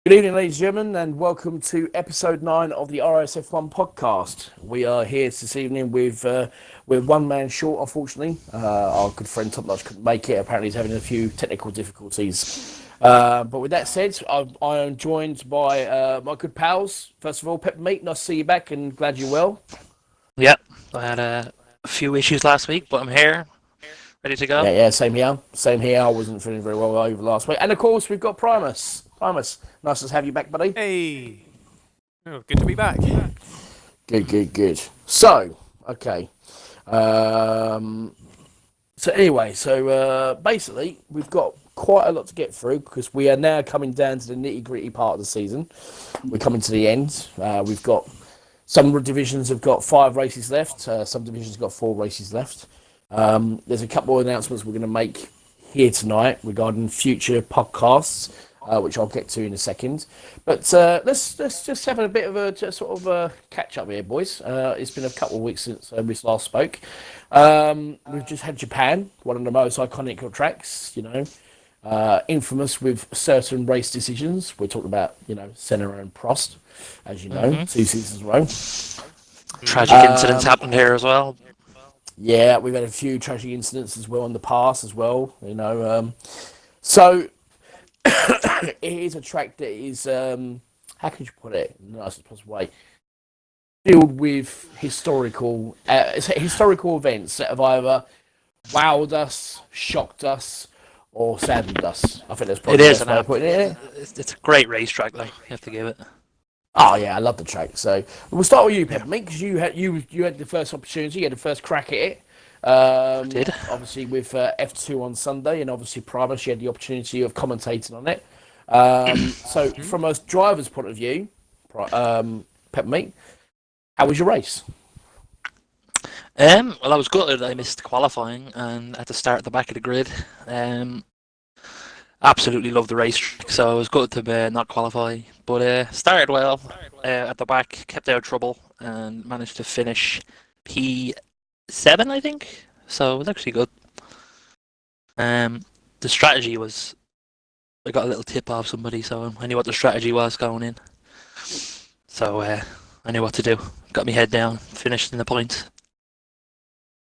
Good evening, ladies and gentlemen, and welcome to episode 9 of the RSF1 podcast. We are here this evening with one man short, unfortunately. Our good friend Top Notch couldn't make it. Apparently, he's having a few technical difficulties. But with that said, I am joined by my good pals. First of all, Pepper Meat, nice to see you back and glad you're well. Yep, I had a few issues last week, but I'm here, ready to go. Yeah, same here. Same here. I wasn't feeling very well over last week. And of course, we've got Primus. Primus, nice to have you back, buddy. Hey, good to be back. Good. So, okay. Basically, we've got quite a lot to get through because we are now coming down to the nitty-gritty part of the season. We're coming to the end. We've got some divisions have got 5 races left. Some divisions have got 4 races left. There's a couple of announcements we're going to make here tonight regarding future podcasts, which I'll get to in a second. But let's just have a bit of a sort of a catch up here, boys. It's been a couple of weeks since we last spoke. We've just had Japan, one of the most iconic tracks, infamous with certain race decisions. We're talking about, Senna and Prost, as you know, 2 seasons in a row. Tragic incidents happened here as well. Yeah, we've had a few tragic incidents as well in the past as well, So it is a track that is, how can you put it in the nicest possible way, filled with historical events that have either wowed us, shocked us, or saddened us. I think that's probably the best way of putting it. It's a great racetrack, though. You have to give it. Oh yeah, I love the track. So we'll start with you, Peppermint, because you had the first opportunity, you had the first crack at it. Did obviously with F2 on Sunday, and obviously Primus, you had the opportunity of commentating on it. So from a driver's point of view, Peppermint, how was your race? Well, I was gutted I missed qualifying and had to start at the back of the grid. Absolutely loved the racetrack, so I was gutted to not qualify. But started well at the back, kept out of trouble, and managed to finish P7, I think. So it was actually good. The strategy was, I got a little tip off somebody, so I knew what the strategy was going in. So I knew what to do. Got my head down, finished in the points.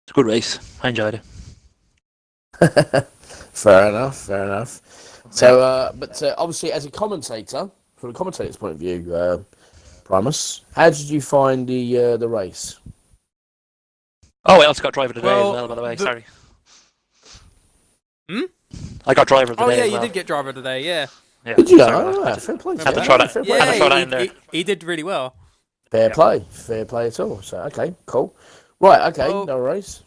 It's a good race. I enjoyed it. Fair enough. So, but obviously, as a commentator, from a commentator's point of view, Primus, how did you find the race? Oh, I also got driver today as well, by the way. Sorry. I got driver today. Oh yeah, as well. you did get driver today. Yeah. Did you? Fair play. Had to throw that in there. He did really well. Fair play at all. So okay, cool. Right, okay, Well, no worries.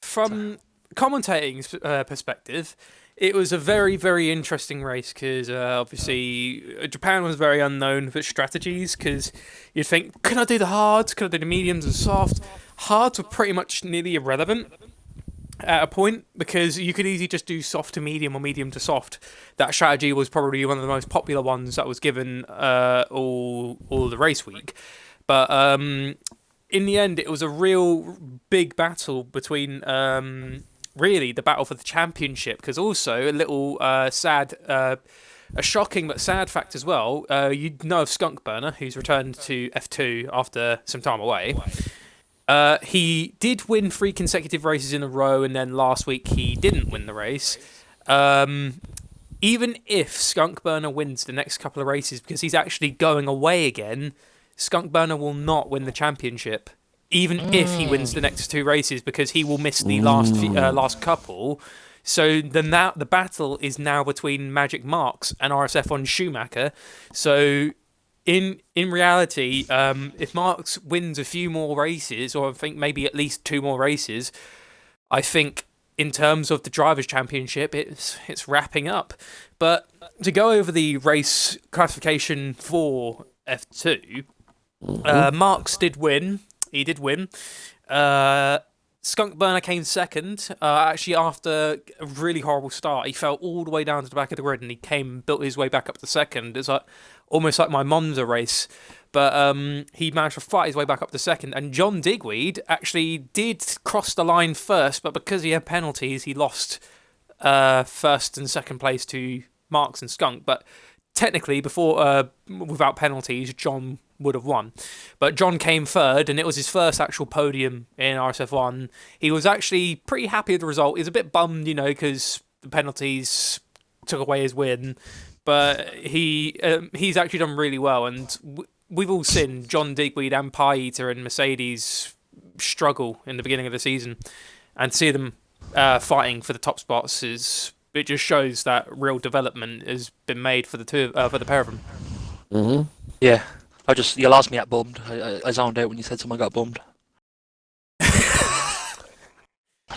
From commentating's perspective, it was a very, very interesting race because obviously Japan was very unknown for strategies because you'd think, can I do the hards? Can I do the mediums and soft? Hards were pretty much nearly irrelevant at a point because you could easily just do soft to medium or medium to soft. That strategy was probably one of the most popular ones that was given all the race week. But in the end, it was a real big battle between really the battle for the championship, because also a little sad, a shocking but sad fact as well. You know of Skunk Burner, who's returned to F2 after some time away. He did win 3 consecutive races in a row, and then last week he didn't win the race. Even if Skunk Burner wins the next couple of races, because he's actually going away again, Skunk Burner will not win the championship, even if he wins the next 2 races, because he will miss the last couple. So the battle is now between Magic Marks and RSF1 Schumacher. So in reality, if Marks wins a few more races, or I think maybe at least 2 more races, I think in terms of the Drivers' Championship, it's wrapping up. But to go over the race classification for F2, Marks did win. He did win. Skunk Burner came second. Actually, after a really horrible start, he fell all the way down to the back of the grid, and he built his way back up to second. It's almost like my Monza race. But he managed to fight his way back up to second. And John Digweed actually did cross the line first, but because he had penalties, he lost first and second place to Marks and Skunk. But technically, before without penalties, John would have won. But John came third, and it was his first actual podium in RSF1. He was actually pretty happy with the result. He was a bit bummed, because the penalties took away his win. But he's actually done really well, and we've all seen John Digweed and Pie Eater and Mercedes struggle in the beginning of the season, and see them fighting for the top spots it just shows that real development has been made for the pair of them. Mm-hmm. Yeah, you lost me at bummed. I zoned out when you said someone got bummed.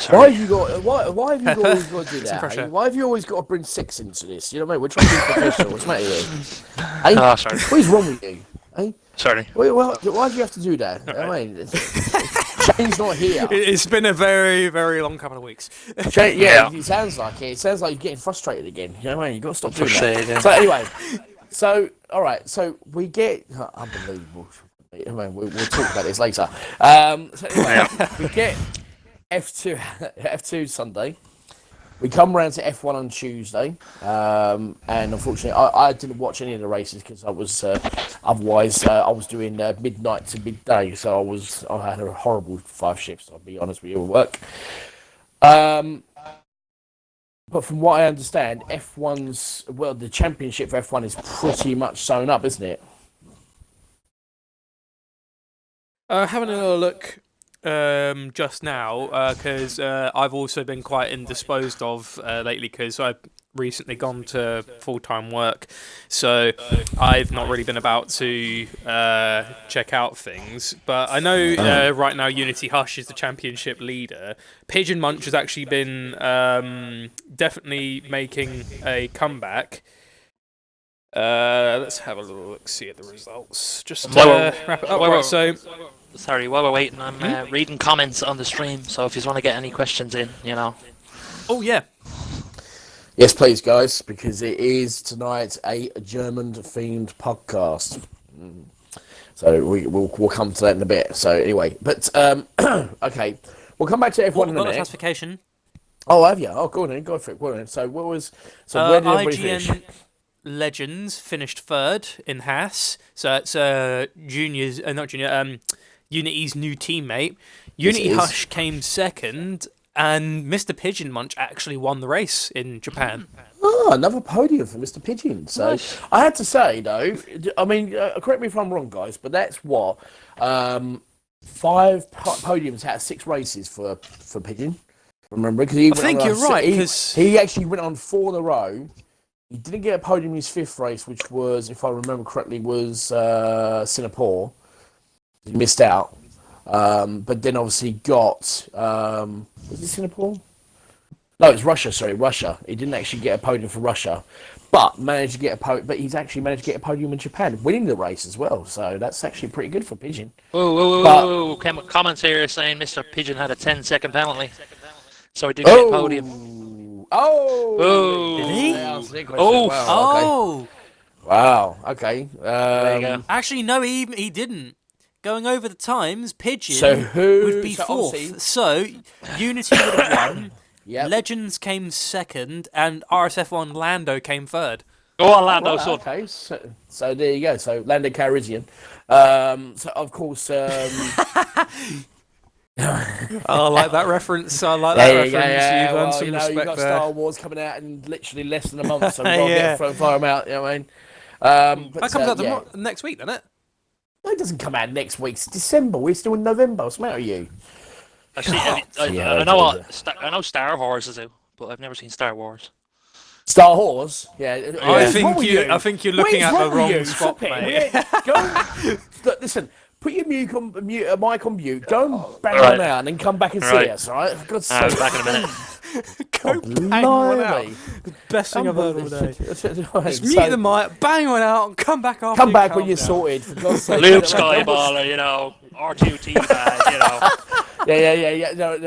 Why have you got? Why have you always got to do that? Pressure. Why have you always got to bring sex into this? You know what I mean? We're trying to be professional. What's the matter with you? Hey? Oh, sorry. What is wrong with you? Hey? Sorry. Why do you have to do that? You know what I mean, Shane's not here. It's been a very, very long couple of weeks. Shane, yeah, it sounds like it. It sounds like you're getting frustrated again. You know what I mean? You've got to stop doing that. Yeah. So anyway, all right. So we get unbelievable. I mean, we'll talk about this later. So anyway, we get F2 Sunday. We come round to F1 on Tuesday, and unfortunately, I didn't watch any of the races because I was otherwise I was doing midnight to midday, so I had a horrible 5 shifts. I'll be honest with you at work. But from what I understand, the championship for F1 is pretty much sewn up, isn't it? Having a little look just now, because I've also been quite indisposed of lately, because I've recently gone to full-time work, so I've not really been about to check out things. But I know right now Unity Hush is the championship leader. Pigeon Munch has actually been definitely making a comeback. Let's have a little look, see at the results. Just wrap it up. Right, so. Sorry, while we're waiting, I'm reading comments on the stream, so if you want to get any questions in, Oh, yeah. Yes, please, guys, because it is tonight a German-themed podcast. So we'll come to that in a bit. So anyway, but okay, we'll come back to F1 in a minute. Classification. Oh, have you? Oh, go on then, go for it. Go on then. So where did everybody finish? IGN Legends finished third in Haas, so it's Unity's new teammate. Unity Hush came second, and Mr. Pigeon Munch actually won the race in Japan. Oh, another podium for Mr. Pigeon. So Nice. I had to say though, I mean, correct me if I'm wrong, guys, but that's what 5 podiums out of 6 races for Pigeon. Remember, because I think you're right, because he actually went on 4 in a row. He didn't get a podium in his 5th race, which was, if I remember correctly, was Singapore. He missed out. But then obviously got... was it Singapore? No, it was Russia, sorry, Russia. He didn't actually get a podium for Russia, but managed to get a podium. But he's actually managed to get a podium in Japan, winning the race as well. So that's actually pretty good for Pigeon. Whoa. Comments here saying Mr. Pigeon had a 10-second penalty, so he did get a podium. Oh! Did he? Wow, okay. There you go. Actually, no, he didn't. Going over the times, Pigeon would be 4th. So Unity would have won. Yep. Legends came second, and RSF1 Lando came third. Go on, Lando, son. Okay, so there you go. So Lando Calrissian. So of course. I like that reference. You've earned some respect you've got there. Star Wars coming out in literally less than a month, so we've got to fire them out. You know what I mean? But, That comes out next week, doesn't it? No, it doesn't come out next week. It's December. We're still in November. What's the matter with you? I know Star Wars is out, but I've never seen Star Wars. Star Wars? Yeah. I think you're looking at the wrong spot, mate. Listen. Put your mic on mute. Go and bang one out, and then come back and see us. All right? For God's sake. Back in a minute. Go bang one out. The best thing I've heard all day. Just mute the mic, bang one out, and come back after. Come back when you're sorted. For God's sake. Luke Skyballer, R2 teabag, Yeah. No,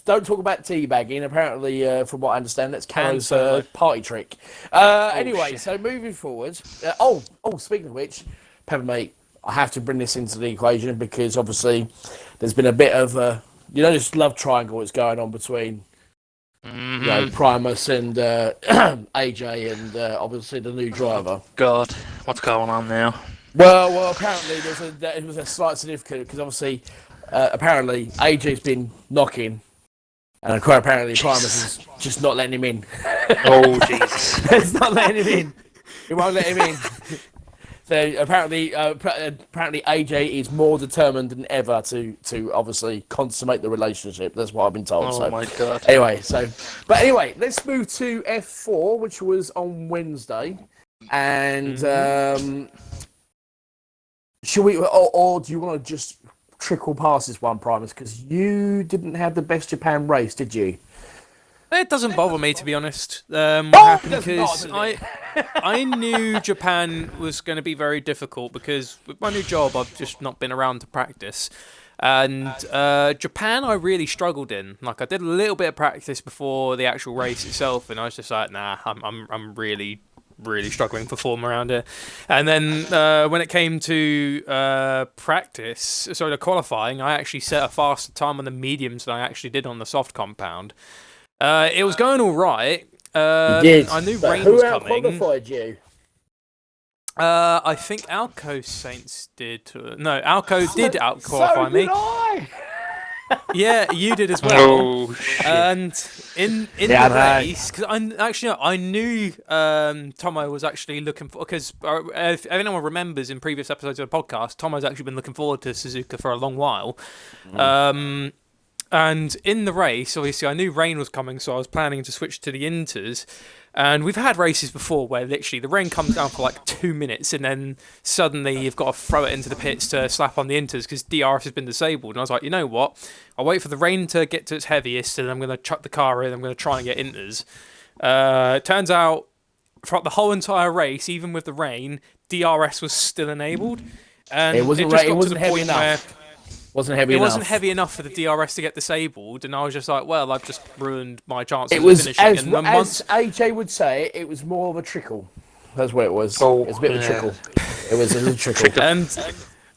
don't talk about teabagging. Apparently, from what I understand, that's Caro's party trick. Anyway, shit. so moving forward. Speaking of which, Peppermate, I have to bring this into the equation because obviously there's been a bit of this love triangle that's going on between Primus and AJ and obviously the new driver. God, what's going on now? Well, apparently it was a slight significant because obviously, apparently AJ's been knocking, and quite apparently Primus is just not letting him in. Oh Jesus! It's not letting him in. It won't let him in. So apparently AJ is more determined than ever to obviously consummate the relationship. That's what I've been told. Oh my God! Anyway, let's move to F4, which was on Wednesday, and should we, or do you want to just trickle past this one, Primus? Because you didn't have the best Japan race, did you? It doesn't bother me, to be honest. Because I knew Japan was going to be very difficult because with my new job, I've just not been around to practice. And Japan, I really struggled in. Like, I did a little bit of practice before the actual race itself, and I was just like, nah, I'm really struggling for form around it. And then when it came to the qualifying, I actually set a faster time on the mediums than I actually did on the soft compound. It was going all right. You did. I knew But rain who was coming. out-qualified you? I think Alco Saints did. No, Alco did out-qualify me. So did I! Yeah, you did as well. Oh shit! And in the race, because I knew Tomo was actually looking for, because if anyone remembers in previous episodes of the podcast, Tomo's actually been looking forward to Suzuka for a long while. And in the race, obviously, I knew rain was coming, so I was planning to switch to the inters. And we've had races before where literally the rain comes down for like 2 minutes, and then suddenly you've got to throw it into the pits to slap on the inters because DRS has been disabled. And I was like, you know what? I'll wait for the rain to get to its heaviest, and I'm going to chuck the car in. I'm going to try and get inters. Turns out, throughout the whole entire race, even with the rain, DRS was still enabled. And it wasn't heavy enough. It wasn't heavy enough for the DRS to get disabled, and I was just like, well, I've just ruined my chances It was, of finishing. as AJ would say, it was more of a trickle. That's what it was. Oh, it was a bit of a trickle. It was a little trickle. And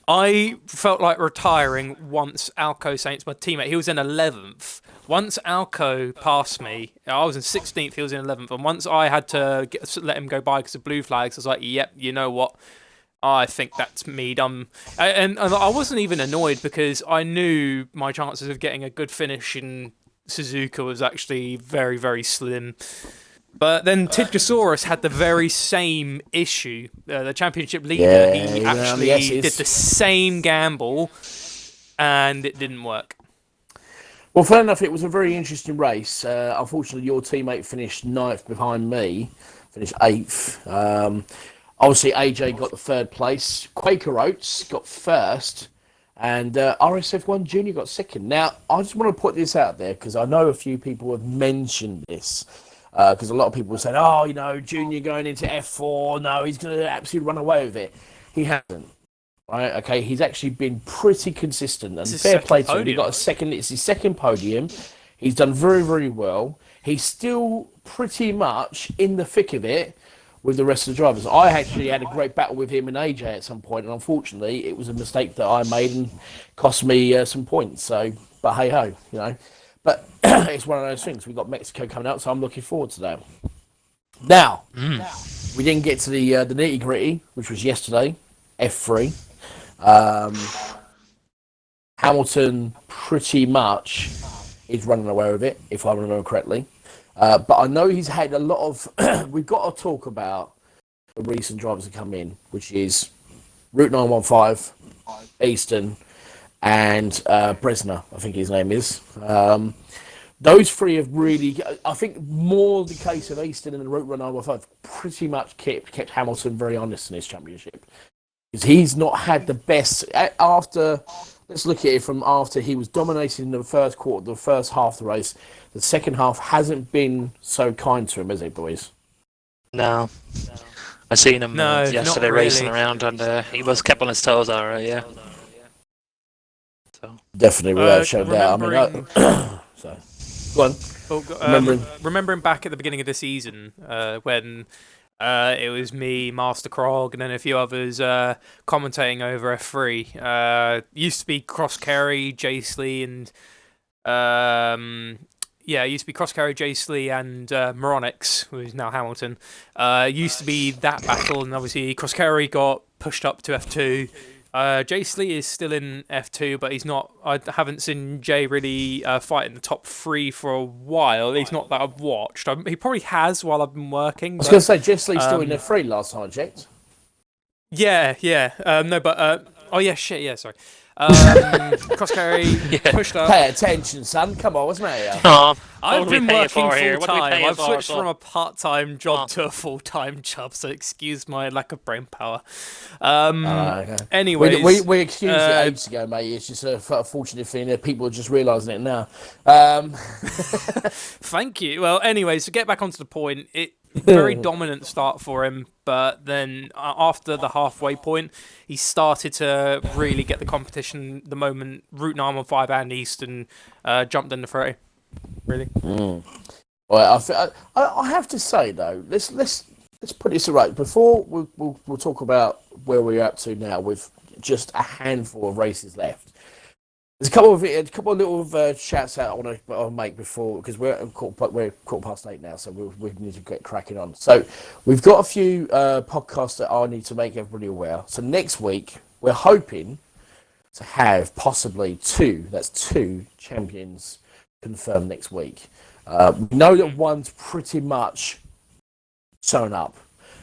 I felt like retiring once Alco Saints, my teammate, he was in 11th. Once Alco passed me, I was in 16th, he was in 11th, and once I had to let him go by because of blue flags, I was like, yep, you know what? I think that's me done. And I wasn't even annoyed because I knew my chances of getting a good finish in Suzuka was actually very, very slim. But then Tidgasaurus had the very same issue. The championship leader, he actually did the same gamble, and it didn't work. Well, fair enough, it was a very interesting race. Unfortunately, your teammate finished 9th behind me, finished 8th. Obviously, AJ got the 3rd place. Quaker Oats got 1st. And RSF1 Junior got 2nd. Now, I just want to put this out there because I know a few people have mentioned this. Because a lot of people said, oh, you know, Junior going into F4. No, he's going to absolutely run away with it. He hasn't. Right? Okay, he's actually been pretty consistent. And fair play to him. He got a 2nd. It's his 2nd podium. He's done very, very well. He's still pretty much in the thick of it with the rest of the drivers. I actually had a great battle with him and AJ at some point, and unfortunately, it was a mistake that I made and cost me some points. So, but hey ho, you know. But it's one of those things. We've got Mexico coming up, so I'm looking forward to that. Now, we didn't get to the nitty gritty, which was yesterday, F3. Hamilton pretty much is running away with it, if I remember correctly. But I know he's had a lot of... we've got to talk about the recent drivers that come in, which is Route 915, Easton, and Bresner, I think his name is. Those three have really... I think more the case of Easton and Route 915 pretty much kept Hamilton very honest in his championship. Because he's not had the best... After... Let's look at it from after he was dominating in the first quarter, the first half of the race. The second half hasn't been so kind to him, has it, boys? No. I seen him yesterday really. racing around, and he was kept on his toes, alright, yeah. So definitely, without a shadow of doubt. I mean, so go on. Remembering back at the beginning of the season when it was me, Master Krog, and then a few others commentating over F3. Used to be Cross Kerry, Jace Lee, and it used to be Cross Carry Jaisley and Moronix, who is now Hamilton. Used to be that battle, and obviously Cross Carry got pushed up to F2. Jaisley is still in F2, but he's not. I haven't seen Jay really fight in the top 3 for a while. At least not that I've watched. He probably has while I've been working. I was going to say, Jessley's still in F3 last time I checked. Yeah. No, but oh yeah, shit. Yeah, sorry. Cross carry pushed up. Pay attention, son. Come on, what's the matter? Oh, I've been working full here? time. I've switched from a part-time job to a full-time job, so excuse my lack of brain power. Okay. Anyways, we excused it ages ago, mate. It's just a fortunate thing that people are just realising it now. Thank you. Well, anyways, to get back onto the point, very dominant start for him, but then after the halfway point, he started to really get the competition the moment Route 915 and Eastern jumped in the fray. Really. Well, I have to say though, let's put this right before we'll talk about where we're up to now with just a handful of races left. There's a couple of little shouts out I want to make before, because we're quarter past 8 now, so we need to get cracking on. So we've got a few podcasts that I need to make everybody aware. So next week we're hoping to have possibly two champions confirmed next week. We know that one's pretty much sewn up,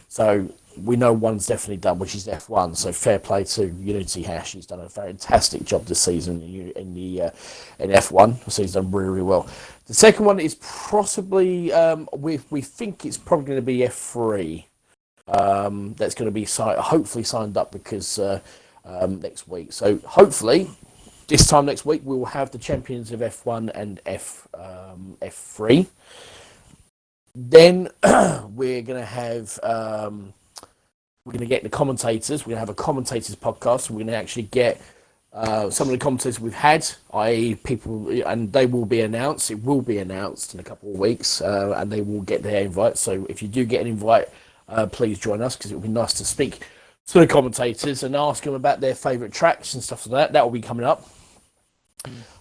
so we know one's definitely done, which is F1. So fair play to Unity Hash. He's done a fantastic job this season in F1. So he's done really, really well. The second one is possibly we think it's probably going to be F3. That's going to be hopefully signed up because next week. So hopefully this time next week we will have the champions of F1 and F3. Then we're going to have. We're going to get the commentators. We're going to have a commentators podcast. We're going to actually get some of the commentators we've had, i.e. people, and they will be announced. It will be announced in a couple of weeks, and they will get their invite. So if you do get an invite, please join us, because it will be nice to speak to the commentators and ask them about their favourite tracks and stuff like that. That will be coming up.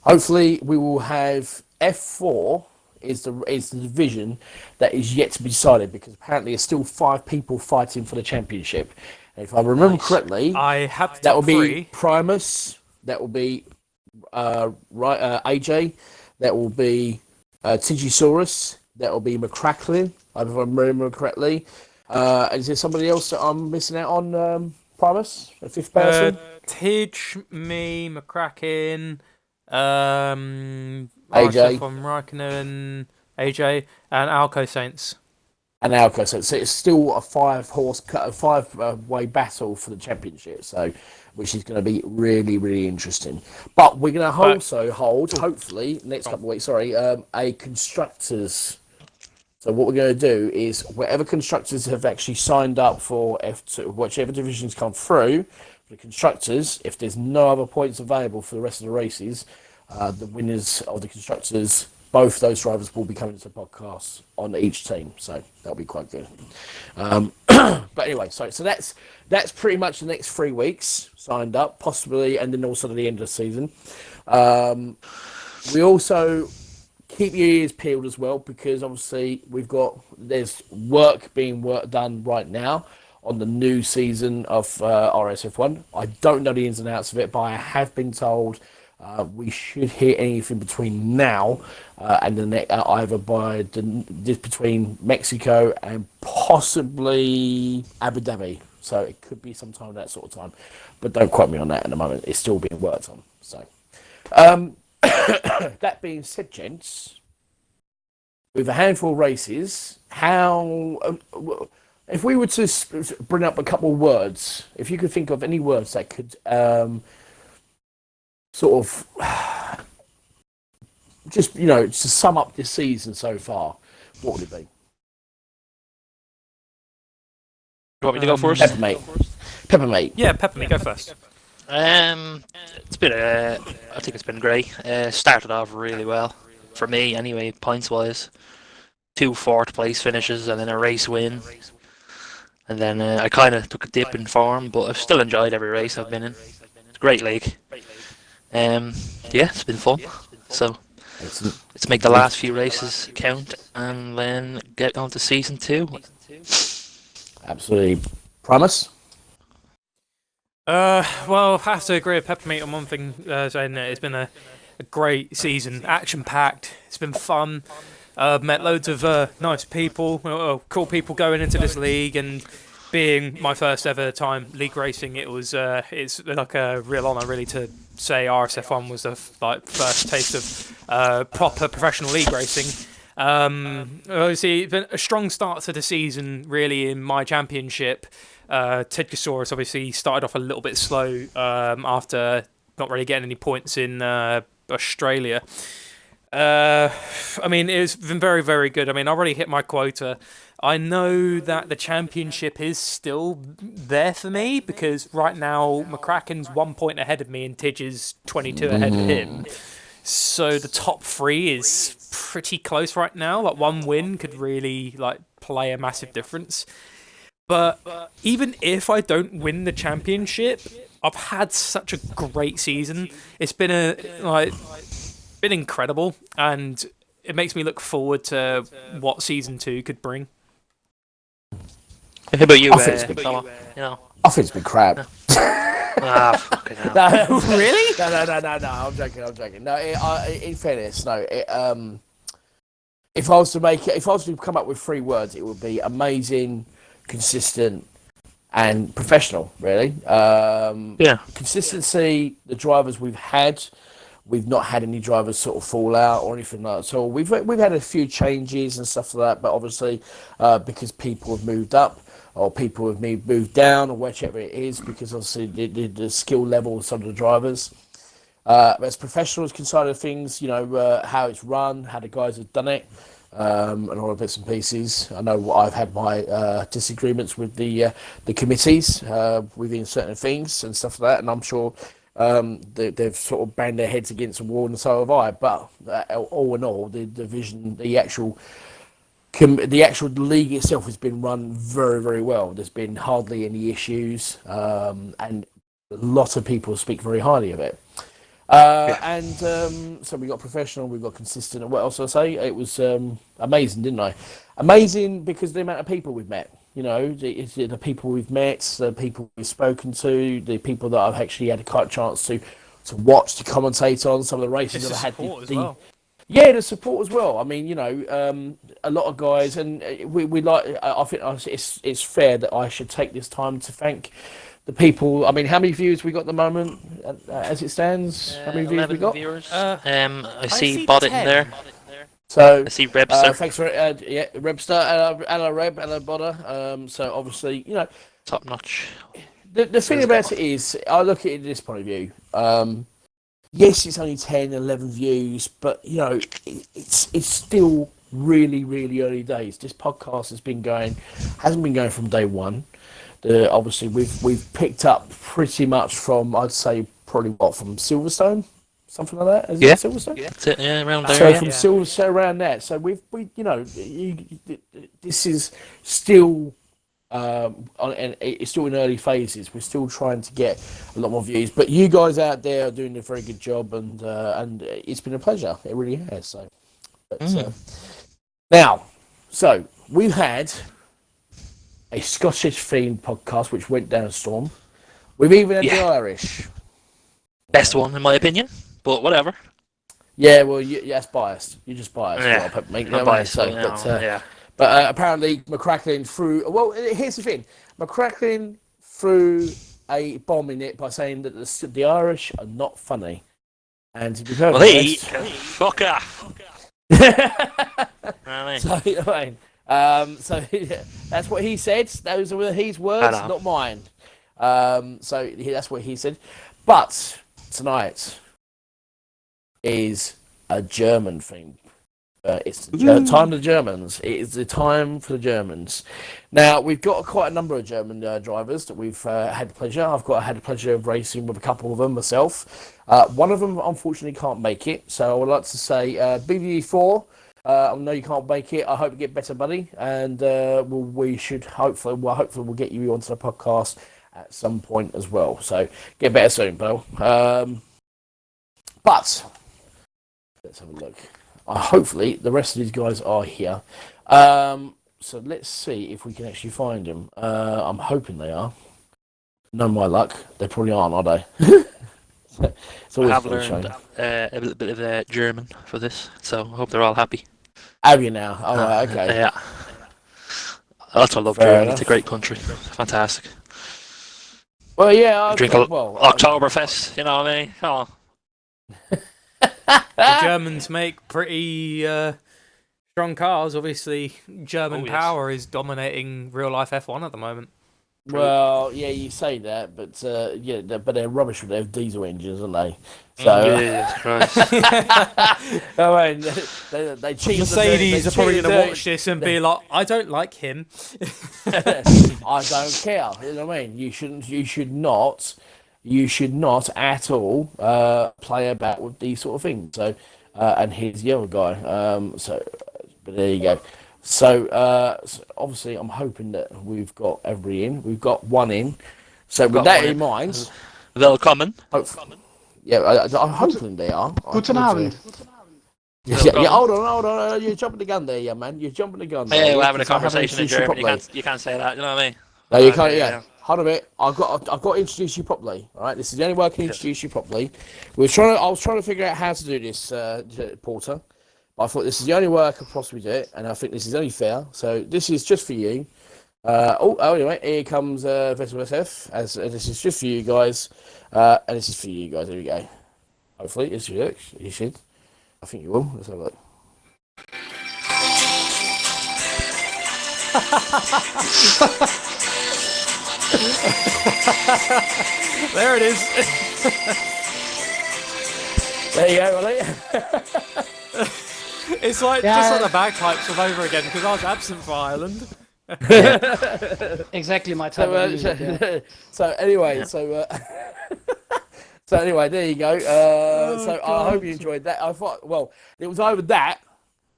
Hopefully, we will have F4 is the division that is yet to be decided, because apparently there's still 5 people fighting for the championship. And if I remember correctly, that will be Primus, that will be AJ, that will be Tigisaurus, that will be McCracklin, if I remember correctly. Is there somebody else that I'm missing out on, Primus, a 5th person? Tidge, me, McCracken, AJ from Raikkonen, AJ, and Alco Saints. So it's still a 5-way battle for the championship. So, which is going to be really, really interesting. But we're going to also hold, hopefully, next couple of weeks. A constructors. So what we're going to do is, whatever constructors have actually signed up for F2, whichever divisions come through, for the constructors, if there's no other points available for the rest of the races, the winners of the constructors, both those drivers will be coming to the podcast on each team, so that'll be quite good. But anyway, so that's pretty much the next 3 weeks signed up, possibly, and then also the end of the season. We also keep your ears peeled as well, because obviously there's work being done right now on the new season of RSF1. I don't know the ins and outs of it, but I have been told we should hear anything between now and the next, either by between Mexico and possibly Abu Dhabi. So it could be sometime that sort of time, but don't quote me on that at the moment. It's still being worked on. So that being said, gents, with a handful of races, how if we were to bring up a couple of words, if you could think of any words that could sort of just, to sum up this season so far, what would it be? You want me to go first? Peppermate. Yeah, Peppermate, go first. It's been I think it's been great. Started off really well for me, anyway, points wise. 2 4th place finishes and then a race win, and then I kind of took a dip in form, but I've still enjoyed every race I've been in. It's a great league. Yeah, it's been fun. So Excellent. Let's make the last few races count and then get on to season 2. Absolutely. Promise? Well, I have to agree with Peppermint on one thing, saying that it's been a great season, action-packed. It's been fun. Met loads of nice people, cool people going into this league, and being my first ever time league racing, it's like a real honour really to say RSF1 was the first taste of proper professional league racing. Obviously, it's been a strong start to the season, really, in my championship. Tidgosaurus obviously started off a little bit slow after not really getting any points in Australia. I mean, it's been very, very good. I mean, I already hit my quota. I know that the championship is still there for me because right now McCracken's 1 point ahead of me and Tidge is 22 ahead of him. So the top 3 is pretty close right now. Like, one win could really play a massive difference. But even if I don't win the championship, I've had such a great season. It's been been incredible, and it makes me look forward to what season 2 could bring. How about you, I think it's been- Thomas? You know? I think it's been crap. Fucking hell. No, Really? No. I'm joking. No, in fairness, no. If I was to come up with 3 words, it would be amazing, consistent, and professional. Really. Yeah. Consistency. The drivers we've not had any drivers sort of fall out or anything like that. So we've had a few changes and stuff like that, but obviously because people have moved up or people have moved down or whichever it is, because obviously the skill level of some of the drivers. As professionals side of things, how it's run, how the guys have done it, and all the bits and pieces. I know I've had my disagreements with the committees within certain things and stuff like that, and I'm sure they've sort of banged their heads against the wall, and so have I. But all in all, the division, the actual league itself has been run very, very well. There's been hardly any issues, and a lot of people speak very highly of it. And so we got professional, we got consistent, and what else did I say? It was amazing, didn't I? Amazing because the amount of people we've met. The people we've met, the people we've spoken to, the people that I've actually had a chance to watch, to commentate on some of the races that I had. Yeah, the support as well. I mean, a lot of guys, and we like. I think it's fair that I should take this time to thank the people. I mean, how many views we got at the moment, as it stands? How many views we got? Viewers. I see Bot in there. So I see Rebster. Thanks for Rebster, Anna Reb, Anna Bodder. So obviously, Top notch. The thing about it is, I look at it this point of view. Yes, it's only 10, 11 views, but it's still really, really early days. This podcast hasn't been going from day one. Obviously, we've picked up pretty much from, I'd say, probably from Silverstone. Something like that, is it Silverstone? Yeah, that's it. Yeah, around there. So from Silverstone around that. So this is still and it's still in early phases. We're still trying to get a lot more views, but you guys out there are doing a very good job, and it's been a pleasure. It really has. So, now, we've had a Scottish themed podcast which went down a storm. We've even had the Irish. Best one in my opinion. But whatever. Yeah, well, that's biased. You're just biased. Yeah, I'm biased. But apparently, McCracken threw. Well, here's the thing: McCracken threw a bomb in it by saying that the Irish are not funny. And to be perfectly fuck off. So that's what he said. Those are his words, not mine. So that's what he said. But tonight is a German thing. It's the time of the Germans. It is the time for the Germans. Now, we've got quite a number of German drivers that we've had the pleasure. Had the pleasure of racing with a couple of them myself. One of them, unfortunately, can't make it. So I would like to say, BB4, I know you can't make it. I hope you get better, buddy. And hopefully we'll get you onto the podcast at some point as well. So get better soon, Bill. But Let's have a look. Hopefully, the rest of these guys are here. So let's see if we can actually find them. I'm hoping they are. No, my luck. They probably aren't, are they? It's I always have a learned shame. a little bit of German for this, so I hope they're all happy. Have you now? All right, okay. Yeah. That's why I love Fair Germany. enough. It's a great country. Fantastic. Well, yeah, Drink okay, a well, Oktoberfest, you know what I mean? Come on. The Germans make pretty strong cars. Obviously, German Oh, yes. power is dominating real life F1 at the moment. well, yeah, you say that, but yeah, but they're rubbish with their diesel engines, aren't they? So, Jesus Christ. I mean, they cheat. Mercedes are probably going to watch the this and be like, I don't like him. I don't care. You know what I mean? You should not at all play about with these sort of things. So, and here's the other guy. But there you go. So obviously, I'm hoping that we've got everybody in. We've got one in. So with that in mind, Willkommen. yeah, I'm hoping they are. Guten Abend. Yeah, hold on. You're jumping the gun there, yeah, man. You're jumping the gun. Hey, there, we're having a because I haven't conversation in introduced you German. properly. You can't say that, you know what I mean? No, you can't. Yeah. Hold on a minute. I've got to introduce you properly. All right. This is the only way I can introduce you properly. I was trying to figure out how to do this, Porter. But I thought this is the only way I could possibly do it, and I think this is only fair. So this is just for you. Anyway, here comes Vettel SF. As this is just for you guys, and this is for you guys. There we go. Hopefully, it's you. You should. I think you will. Let's have a look. There it is. There you go, buddy. It's like just like the bagpipes all over again because I was absent for Ireland. Exactly my type of music, yeah. So anyway, so anyway, there you go. So I hope you enjoyed that. I thought, well, it was either that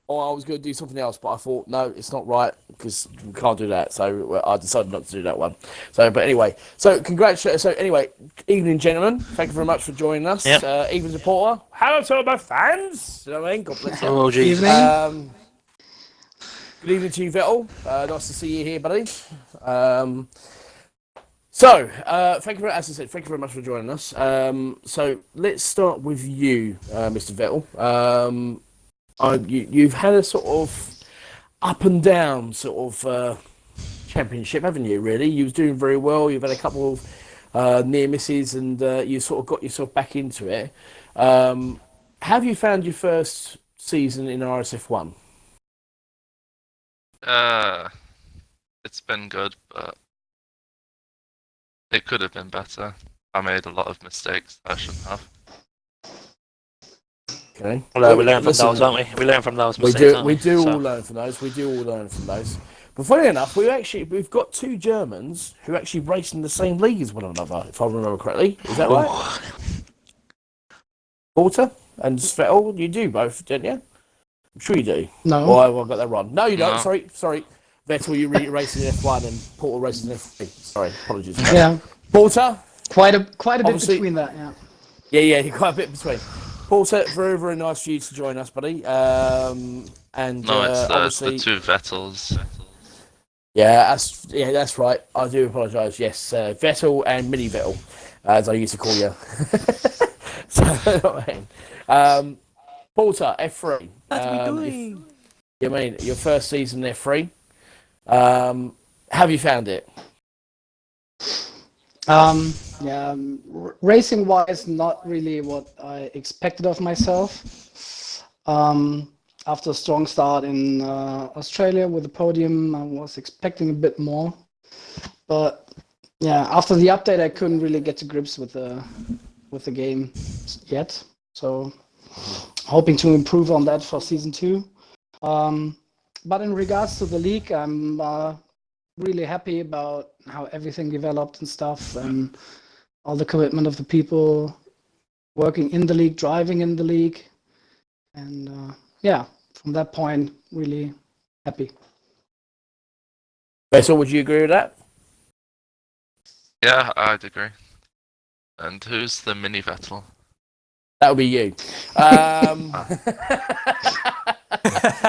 or I was going to do something else, but I thought, no, it's not right because we can't do that. So I decided not to do that one. So, but anyway, so congratulations. So anyway, evening, gentlemen. Thank you very much for joining us. Yep. Evening, supporter. Hello to all my fans. You know what I mean? God bless you. Oh, Jesus. Evening. Good evening to you, Vettel. Nice to see you here, buddy. So, thank you as I said, thank you very much for joining us. So let's start with you, Mr. Vettel. You've had a sort of up and down sort of championship, haven't you? Really, you was doing very well. You've had a couple of near misses, and you sort of got yourself back into it. Have you found your first season in RSF1? It's been good, but it could have been better. I made a lot of mistakes I shouldn't have. Okay. Well, we learn from those, don't we? We learn from those mistakes. We do all learn from those. We do all learn from those. But funny enough, we've got two Germans who actually race in the same league as one another, if I remember correctly. Is that right? Porter and Vettel, you do both, don't you? I'm sure you do. No. Oh, I got that wrong. No, you don't. No. Sorry. Vettel, you racing in F1 and Porter racing in F3. Sorry, apologies. Yeah. Porter? Quite a bit Obviously- between that, yeah. Yeah, you're quite a bit between. Porter, very, very nice for you to join us, buddy. And No, it's obviously, the two Vettels. yeah, that's right. I do apologise. Yes, Vettel and Mini Vettel, as I used to call you. So, Porter, F3. What are we doing? You mean your first season F3? Have you found it? Racing wise, not really what I expected of myself. After a strong start in Australia with the podium, I was expecting a bit more. But yeah, after the update, I couldn't really get to grips with the game yet. So hoping to improve on that for season 2. But in regards to the league, I'm really happy about how everything developed and stuff, and all the commitment of the people working in the league, driving in the league, and from that point, really happy. Vessel, would you agree with that? Yeah, I'd agree. And who's the mini Vettel? That would be you.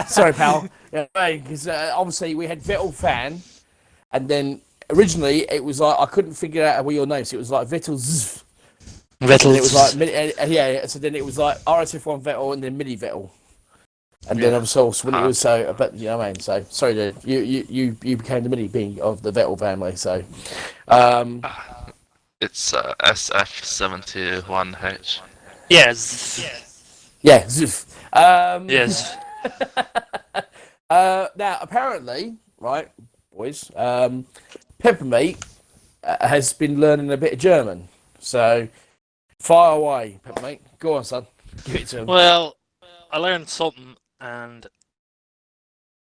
Sorry, pal. Yeah, because obviously we had Vettel fan, and then originally it was like I couldn't figure out what your name. So it was like Vettel. Zzz. Vettel. It was like yeah. So then it was like RSF1 Vettel and then Mini Vettel, and then of course when it was so. But you know what I mean. So sorry, dude. You became the Mini being of the Vettel family. So It's SF71H. Yes. yeah. Zzz. Yes. Now apparently, right, boys, Peppermeat has been learning a bit of German. So fire away, Peppermeat. Go on, son. Give it to him. Well, I learned something, and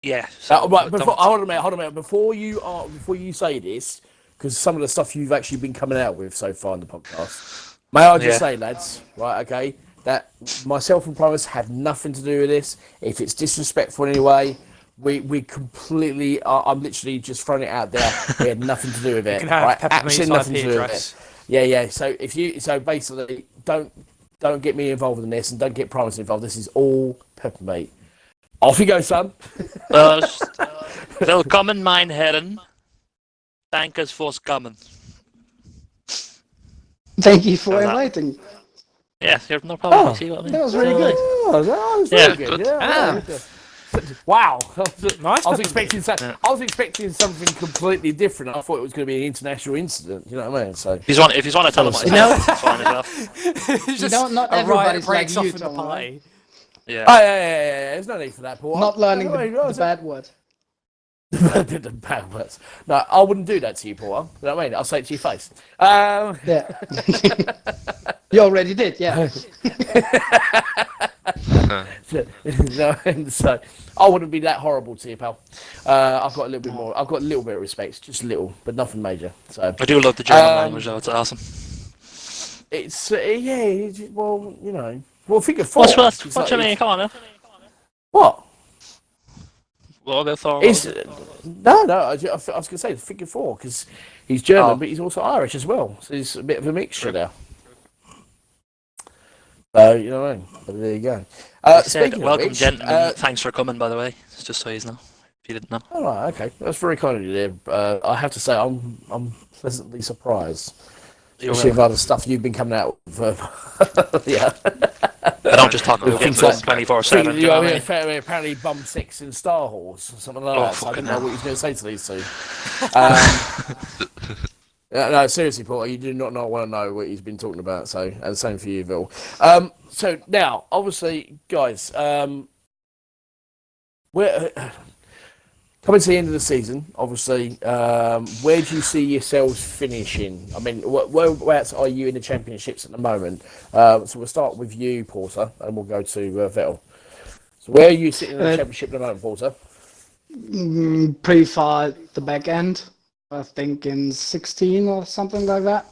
yeah. So Right, hold on a minute. Before you say this, because some of the stuff you've actually been coming out with so far in the podcast, may I just say, lads, right, okay, that myself and Primus have nothing to do with this. If it's disrespectful in any way, we completely. I'm literally just throwing it out there. We had nothing to do with it. You can have right? Peppermeat's Absolutely nothing IP to do with address. it. Yeah. So basically, don't get me involved in this, and don't get Primus involved. This is all Peppermeat. Off you go, son. Willkommen, mein Herren. Danke fürs Kommen. Thank you for How's that? inviting. Yeah, you're no problem. Oh, See what I mean? That was really good. Oh, that was Yeah, very good. good. Yeah. Wow. Nice. I was expecting something completely different. I thought it was going to be an international incident. You know what I mean? So If you want to tell him what You know- it's fine as well. It's just know, not a riot everybody's breaks like off you, in the Tom, right? party. Yeah. Oh, yeah. There's no need for that, Paul. not learning Wait, the bad word. the bad words. No, I wouldn't do that to you, Paul. You know what I mean? I'll say it to your face. Yeah. You already did, yeah. No, so I wouldn't be that horrible to you, pal. I've got a little bit more. I've got a little bit of respect, just a little, but nothing major. So I do love the German language, though. It's awesome. it's well, you know, well, figure four. What It's do like- you mean? Come on, now. What? What about Thor? It's no. I was going to say figure four because he's German, Oh. but he's also Irish as well. So he's a bit of a mixture there. So you know what I mean. But there you go. Speaking Welcome, of which, gentlemen. Thanks for coming, by the way. It's just so you know, if you didn't know. all right, okay, that's very kind of you there. I have to say, I'm pleasantly surprised, especially with other stuff you've been coming out with. Yeah. I don't just talk about Things games like- 24/7. You know what I mean? Apparently, bum six in Star Wars or something like Oh, that. So I fucking didn't know hell. what he was going to say to these two. No, seriously, Paul, you do not want to know what he's been talking about. So, and the same for you, Bill. So now, obviously, guys, we're coming to the end of the season. Obviously, where do you see yourselves finishing? I mean, whereabouts are you in the championships at the moment? So we'll start with you, Porter, and we'll go to Vettel. So where are you sitting in the championship at the moment, Porter? Pretty far at the back end. I think in 16 or something like that.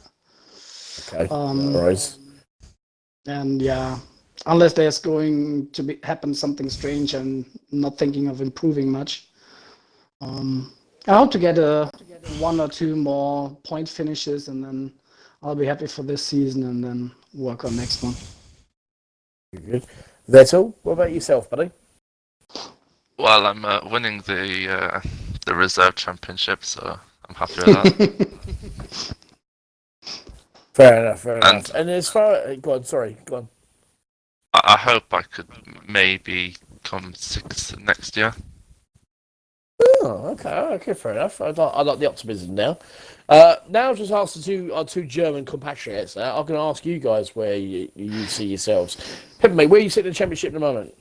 Okay, Um, no worries. And yeah, unless there's going to happen something strange and not thinking of improving much. I hope to get one or two more point finishes, and then I'll be happy for this season, and then work on next one. Good. Vettel, what about yourself, buddy? Well, I'm winning the reserve championship, so I'm happy with that. Fair enough. And as far go on. I hope I could maybe come sixth next year. Oh, okay, fair enough. I like the optimism now. Now, just ask our two German compatriots. I'm going to ask you guys where you see yourselves. Peppermint, where are you sitting in the championship at the moment?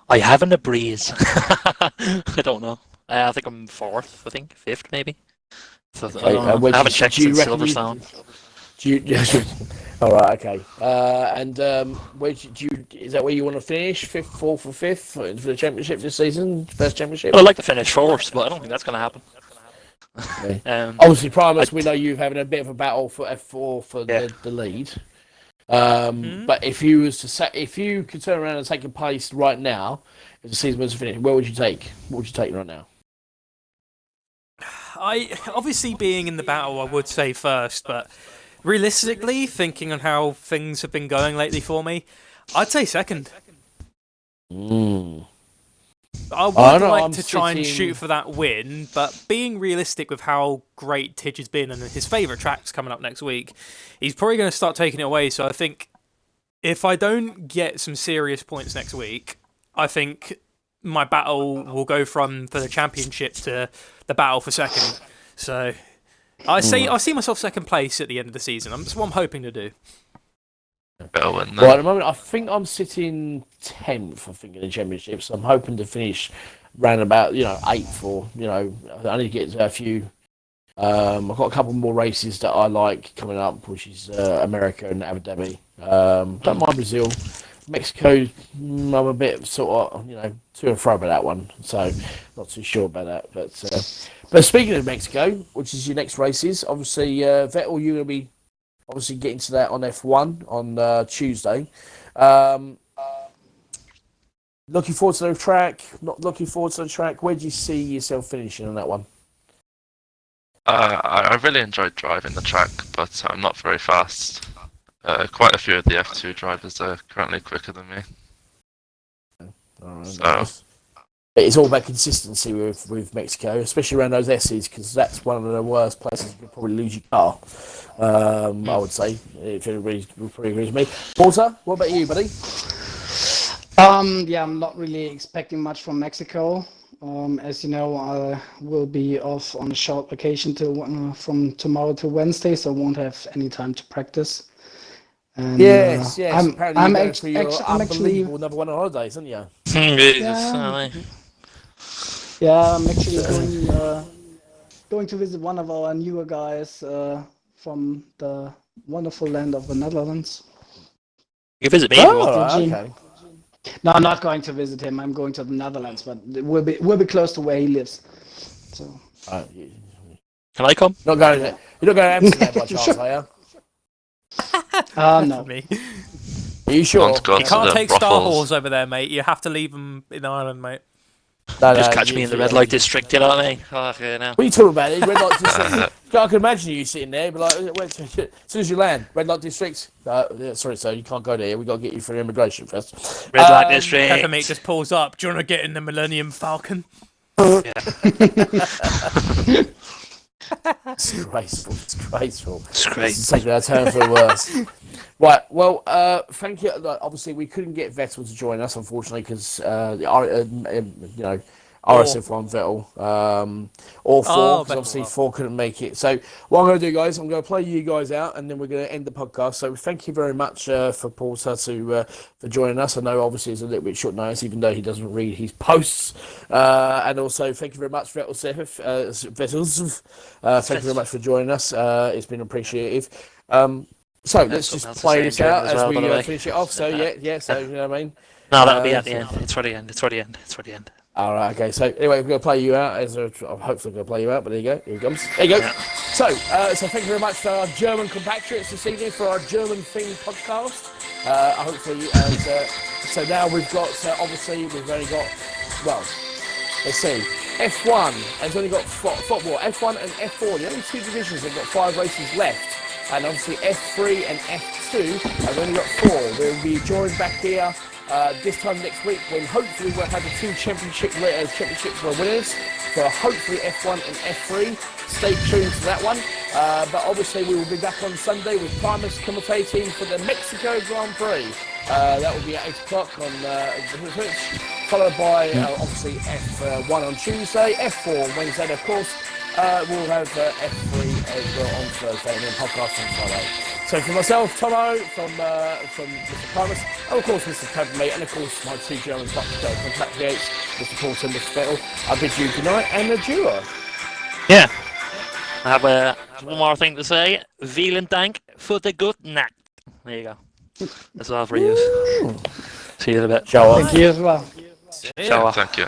I haven't a breeze. I don't know. I think I'm fourth. I think fifth, maybe. So, Okay, I don't know. where I haven't checked do you since reckon you- Silverstone. Do you? All right, okay. And where do you? Is that where you want to finish? Fifth, fourth, or fifth for the championship this season? First championship. Well, I'd like to finish fourth, but I don't think that's going to happen. Okay. Um, Obviously, Primus, we know you're having a bit of a battle for F4 for Yeah. the lead. But if you could turn around and take a place right now, if the season was to finish, where would you take? What would you take right now? I obviously being in the battle, I would say first, but realistically, thinking on how things have been going lately for me, I'd say second. Mm. I would I know, like I'm to try and sitting- shoot for that win, but being realistic with how great Tidge has been and his favourite track's coming up next week, he's probably going to start taking it away. So I think if I don't get some serious points next week, I think my battle will go from for the championship to the battle for second. So I see myself second place at the end of the season. That's what I'm hoping to do. Better win Well, at then. the moment, I think I'm sitting 10th, I think, in the championship. So I'm hoping to finish round about, 8th or, I need to get a few. I've got a couple more races that I like coming up, which is America and Abu Dhabi. Don't mind Brazil. Mexico, I'm a bit sort of, to and fro about that one. So not too sure about that. But speaking of Mexico, which is your next races, obviously, Vettel, you're going to be obviously getting to that on F1 on Tuesday. Looking forward to the track, not looking forward to the track. Where do you see yourself finishing on that one? I really enjoyed driving the track, but I'm not very fast. Quite a few of the F2 drivers are currently quicker than me. All right, So- nice. It's all about consistency with Mexico, especially around those S's, because that's one of the worst places you could probably lose your car. I would say, if everybody would probably agree with me. Porter, what about you, buddy? Yeah, I'm not really expecting much from Mexico. As you know, I will be off on a short vacation from tomorrow to Wednesday, so I won't have any time to practice. And, Yes. Apparently, I'm you're going for your I'm actually, unbelievable number one holidays, aren't you? I'm actually going to visit one of our newer guys from the wonderful land of the Netherlands. You can visit me if you want. Oh, Gene. okay. No, I'm not going to visit him. I'm going to the Netherlands, but we'll be close to where he lives. So. You're Can I come? not going to Amsterdam by chance, are you? No. For me. Are you sure? Don't go You to can't the take Star brothels. Wars over there, mate. You have to leave them in Ireland, mate. No, Just catch me in the red light district, you know what I mean? Okay, now. What are you talking about? Red light district. I can imagine you sitting there, but as soon as you land, red light district. Sorry, sir, you can't go there. We got to get you through immigration first. Red light district. Peppermint just pulls up. Do you want to get in the Millennium Falcon? Disgraceful. It's great. It's taking our turn for the worse. Right. Well, thank you. Obviously, we couldn't get Vettel to join us, unfortunately, because RSF1 Vettel or four, because obviously four couldn't make it. So what I'm going to do, guys, I'm going to play you guys out, and then we're going to end the podcast. So thank you very much for Porter for joining us. I know obviously it's a little bit short notice, even though he doesn't read his posts. And also thank you very much, Vettels. Thank you very much for joining us. It's been appreciated. So let's just play this out as we finish it off. So so you know what I mean. No, that'll be at the end. It's for the end. All right, okay. So anyway, we're going to play you out. I'm hopefully going to play you out, but there you go. Here it comes. There you go. Yeah. So thank you very much for our German compatriots this evening for our German-themed podcast. Hopefully, so now we've got, obviously, we've only got, well, let's see, F1 has only got football. F1 and F4, the only two divisions have got 5 races left. And obviously F3 and F2 have only got 4. We'll be joined back here this time next week when hopefully we'll have the 2 championship winners for hopefully F1 and F3. Stay tuned to that one. But obviously we will be back on Sunday with Primus commentating for the Mexico Grand Prix. That will be at 8 o'clock on Twitch, followed by obviously F1 on Tuesday, F4 on Wednesday, and of course we'll have F3 as well on Thursday and then podcast on Friday. So for myself, Tomo, from Mr. Primus, and of course Mr. Peppermint, and of course my 2 German compatriots, Mr. Porter and Mr. Vettel, I bid you good night and adieu. Yeah. I have one more thing to say. Vielen Dank für the good night. There you go. That's all for you. See you in a bit. Ciao. Thank you as well. Ciao. Thank you.